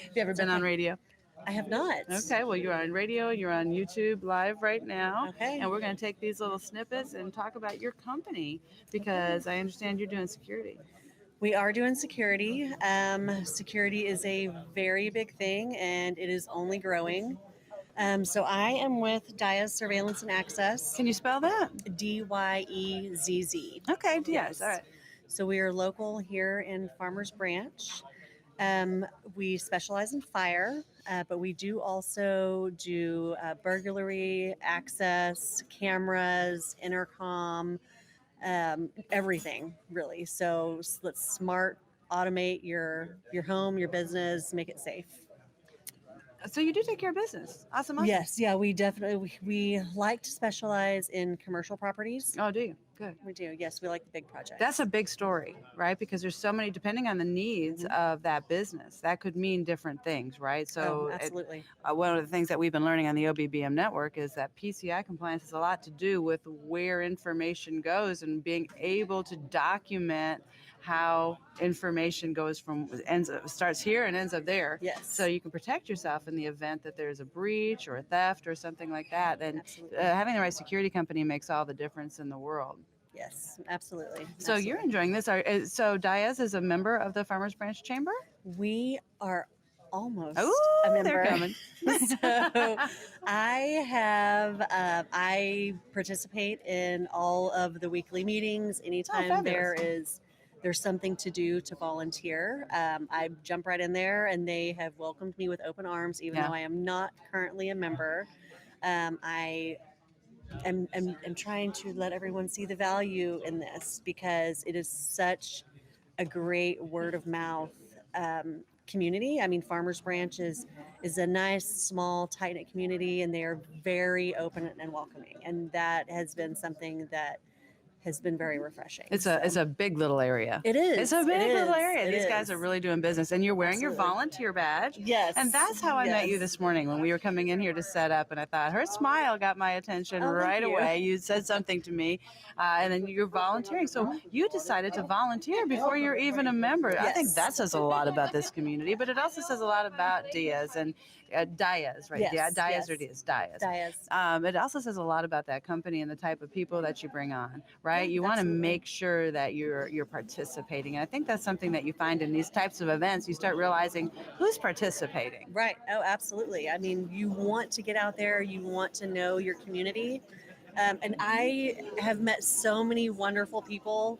Have you ever been on radio? I have not. Okay, well, you're on radio, you're on YouTube live right now. Okay. And we're going to take these little snippets and talk about your company because I understand you're doing security. We are doing security. Security is a very big thing, and it is only growing. So I am with DYEZZ Surveillance and Access. Can you spell that? DYEZZ. Okay, DYEZZ. All right. So we are local here in Farmers Branch. We specialize in fire, but we do also do burglary, access, cameras, intercom, everything really. So let's smart automate your home, your business, make it safe. So you do take care of business. Awesome. Yes, yeah, we definitely we like to specialize in commercial properties. Oh, do you? Good. We do. Yes, we like the big projects. That's a big story, right? Because there's so many, depending on the needs of that business, that could mean different things, right? So absolutely. One of the things that we've been learning on the OBBM network is that PCI compliance has a lot to do with where information goes and being able to document how information goes from starts here and ends up there. Yes. So you can protect yourself in the event that there's a breach or a theft or something like that. And having the right security company makes all the difference in the world. Yes, absolutely. So you're enjoying this. So DYEZZ is a member of the Farmers Branch Chamber? We are almost a member. They're coming. So I participate in all of the weekly meetings. Anytime there's something to do to volunteer, I jump right in there, and they have welcomed me with open arms, even though I am not currently a member. I'm trying to let everyone see the value in this because it is such a great word of mouth community. I mean, Farmers Branch is a nice, small, tight-knit community, and they are very open and welcoming. And that has been something that has been very refreshing. It's a big little area. It is. It's a big little area. These guys are really doing business, and you're wearing your volunteer badge. Yes. And that's how I met you this morning when we were coming in here to set up, and I thought her smile got my attention right away. You said something to me, and then you're volunteering. So you decided to volunteer before you're even a member. Yes. I think that says a lot about this community, but it also says a lot about DYEZZ and DYEZZ, right? Yes. Yeah, DYEZZ or DYEZZ? DYEZZ. It also says a lot about that company and the type of people that you bring on, right? You want to make sure that you're participating. And I think that's something that you find in these types of events. You start realizing who's participating. Right. Oh, absolutely. I mean, you want to get out there. You want to know your community. And I have met so many wonderful people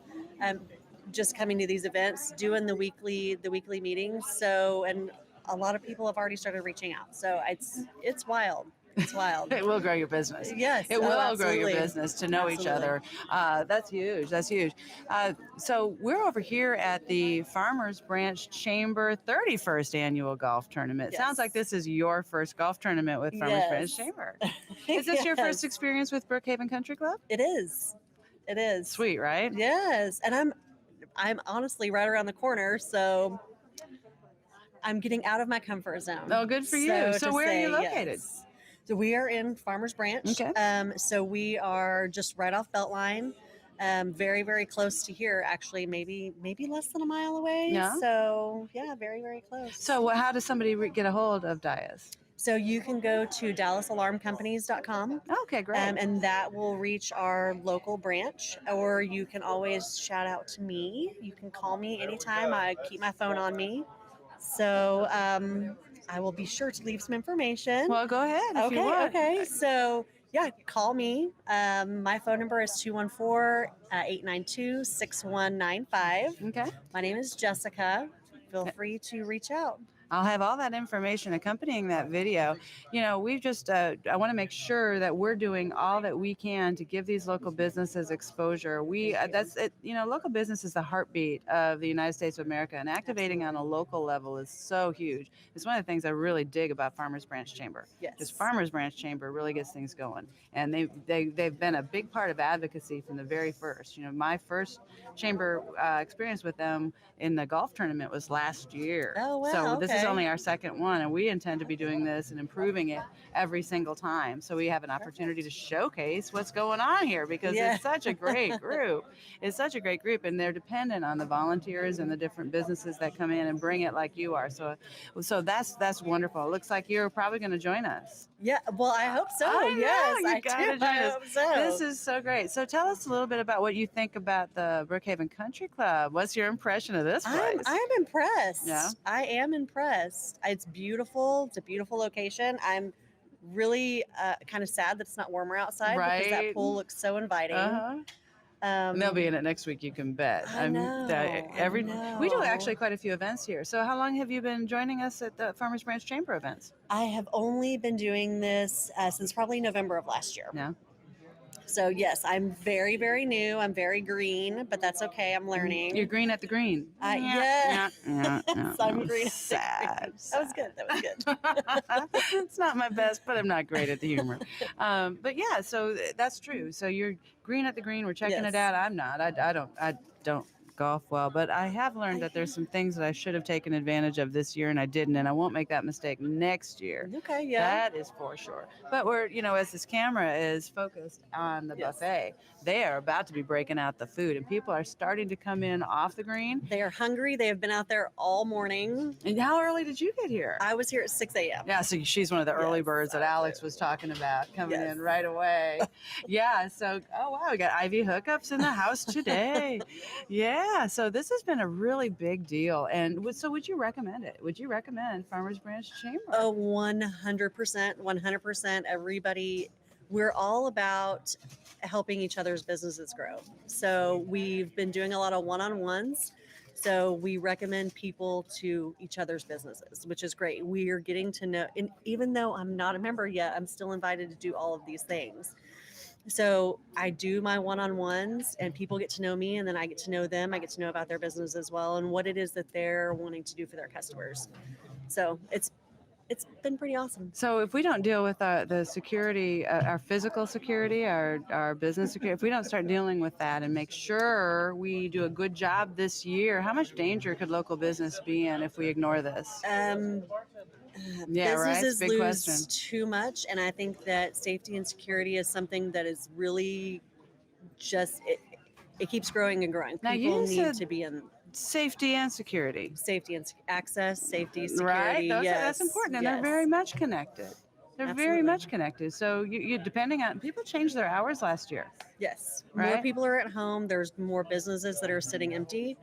just coming to these events, doing the weekly meetings. So, and a lot of people have already started reaching out. So it's wild. It's wild. It will grow your business. Yes. It will grow your business to know each other. That's huge. That's huge. So we're over here at the Farmers Branch Chamber 31st Annual Golf Tournament. Yes. Sounds like this is your first golf tournament with Farmers Branch Chamber. Is this your first experience with Brookhaven Country Club? It is. It is. Sweet, right? Yes. And I'm honestly right around the corner, so I'm getting out of my comfort zone. Oh, good for you. So where are you located? Yes. So we are in Farmers Branch. Okay. So we are just right off Beltline, very, very close to here. Actually, maybe less than a mile away. Yeah. So yeah, very, very close. So how does somebody get a hold of DYEZZ? So you can go to DallasAlarmCompanies.com. Okay, great. And that will reach our local branch, or you can always shout out to me. You can call me anytime. I keep my phone on me. So I will be sure to leave some information. Well, go ahead if you want. Okay. So, yeah, call me. My phone number is 214-892-6195. Okay. My name is Jessica. Feel free to reach out. I'll have all that information accompanying that video. You know, we've just, I want to make sure that we're doing all that we can to give these local businesses exposure. That's it. You know, local business is the heartbeat of the United States of America, and activating on a local level is so huge. It's one of the things I really dig about Farmers Branch Chamber. Yes. Because Farmers Branch Chamber really gets things going. And they've been a big part of advocacy from the very first. You know, my first chamber experience with them in the golf tournament was last year. Oh, wow. So this is Okay. only our second one, and we intend to be doing this and improving it every single time. So we have an opportunity to showcase what's going on here because Yeah. it's such a great group. It's such a great group, and they're dependent on the volunteers and the different businesses that come in and bring it like you are. So that's wonderful. It looks like you're probably going to join us. Yeah. Well, I hope so. I know, Yes, you I gotta do. join I us. hope so. This is so great. So tell us a little bit about what you think about the Brookhaven Country Club. What's your impression of this place? I'm impressed. Yeah. I am impressed. It's beautiful. It's a beautiful location. I'm really kind of sad that it's not warmer outside because that Right. pool looks so inviting. Uh-huh. And they'll be in it next week, you can bet. I know. We do actually quite a few events here. So how long have you been joining us at the Farmers Branch Chamber events? I have only been doing this since probably November of last year. Yeah. So yes, I'm very, very new. I'm very green, but that's okay. I'm learning. You're green at the green. Yeah. Yeah. I'm green. Sad. That was good. That was good. It's not my best, but I'm not great at the humor. But yeah, so that's true. So you're green at the green. We're checking Yes. it out. I'm not. I don't golf well, but I have learned that there's some things that I should have taken advantage of this year and I didn't, and I won't make that mistake next year. Okay, yeah. That is for sure. But we're, as this camera is focused on the Yes. buffet, they are about to be breaking out the food, and people are starting to come in off the green. They are hungry. They have been out there all morning. And how early did you get here? I was here at 6 a.m. Yeah, so she's one of the early Yes, birds that Alex was talking about coming Yes. in right away. Yeah, so, oh wow, we got IV hookups in the house today. Yeah, so this has been a really big deal. And so would you recommend it? Would you recommend Farmers Branch Chamber? Oh, 100%, 100%. Everybody, we're all about helping each other's businesses grow. So we've been doing a lot of one-on-ones. So we recommend people to each other's businesses, which is great. We are getting to know, and even though I'm not a member yet, I'm still invited to do all of these things. So I do my one-on-ones and people get to know me, and then I get to know them. I get to know about their business as well and what it is that they're wanting to do for their customers. So it's been pretty awesome. So if we don't deal with the security, our physical security, our business security, if we don't start dealing with that and make sure we do a good job this year, how much danger could local business be in if we ignore this? Yeah, right. Businesses Big lose question. too much, and I think that safety and security is something that is really just it keeps growing and growing. Now, you People need said to be in Safety and security. safety and access, safety, security. Right, that's Yes, important, and yes. they're very much connected. They're very Absolutely. much connected. So you depending on people changed their hours last year. Yes, more Right? people are at home. There's more businesses that are sitting empty,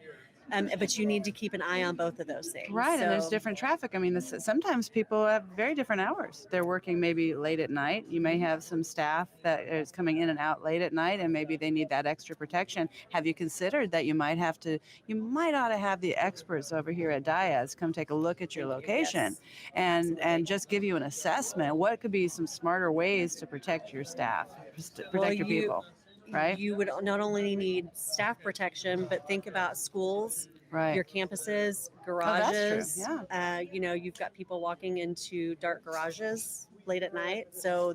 but you need to keep an eye on both of those things. Right, and there's So- different traffic. I mean, sometimes people have very different hours. They're working maybe late at night. You may have some staff that is coming in and out late at night, and maybe they need that extra protection. Have you considered that you might ought to have the experts over here at DYEZZ come take a look at your location Yes. and just give you an assessment? What could be some smarter ways to protect your staff, protect Well, your people? Right? You would not only need staff protection, but think about schools, Right. your campuses, that's garages. true, You've got people walking into dark garages late at night. So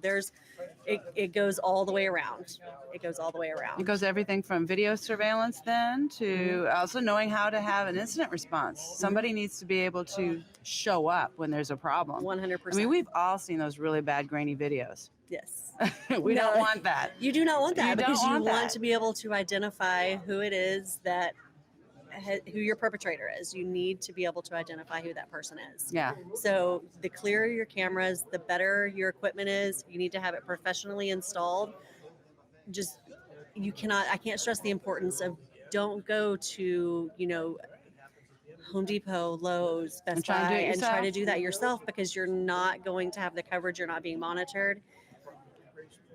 it goes all the way around. It goes all the way around. It goes everything from video surveillance then to also knowing how to have an incident response. Somebody needs to be able to show up when there's a problem. 100%. I mean, we've all seen those really bad grainy videos. Yes. We No. don't want that. You do not want that You don't because you want want that. to be able to identify who it is who your perpetrator is. You need to be able to identify who that person is. Yeah. So the clearer your cameras, the better your equipment is. You need to have it professionally installed. I can't stress the importance of don't go to, Home Depot, Lowe's, Best try and Buy, do it and try to yourself. do that yourself because you're not going to have the coverage. You're not being monitored.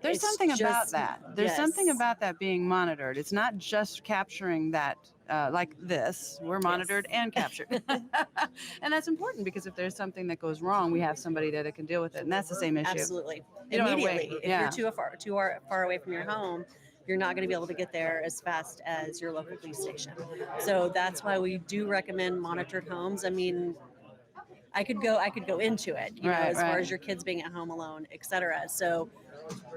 There's It's something about just- that. There's something yes. about that being monitored. It's not just capturing that, like this. We're monitored and captured. And that's important because if there's something that goes wrong, we have somebody there that can deal with it. And that's the same issue. Absolutely. You don't wanna wait. Immediately. If Yeah. you're too far away from your home, you're not going to be able to get there as fast as your local police station. So that's why we do recommend monitored homes. I mean, I could go into it, as far right. as your kids being at home alone, et cetera. So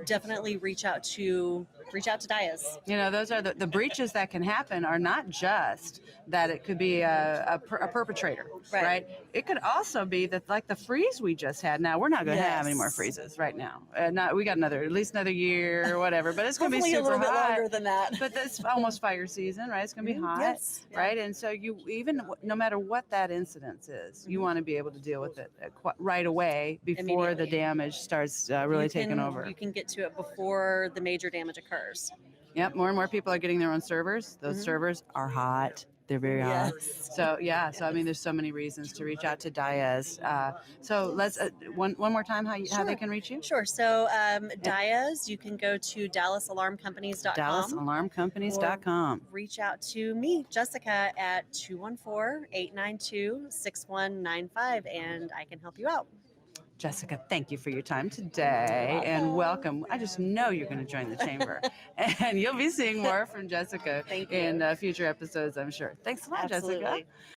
definitely reach out to reach out to DYEZZ. You know, those are the breaches that can happen are not just that it could be a perpetrator, right? It could also be that, like the freeze we just had. Now we're not going to have any more freezes right now. We got at least another year or whatever, but it's going to be super a little bit hot. longer than that. But that's almost fire season, right? It's going to be hot, right? And so no matter what that incidence is, you want to be able to deal with it right away before the damage starts really taking over. You can get to it before the major damage occurs. Yep, more and more people are getting their own servers. Those servers are hot. They're very hot. So I mean, there's so many reasons to reach out to DYEZZ. So let's one more time how they can reach you. Sure. So DYEZZ, you can go to DallasAlarmCompanies.com. DallasAlarmCompanies.com. Reach out to me, Jessica, at 214-892-6195, and I can help you out. Jessica, thank you for your time today and welcome. I just know you're going to join the chamber and you'll be seeing more from Jessica in future episodes, I'm sure. Thanks a lot, Jessica.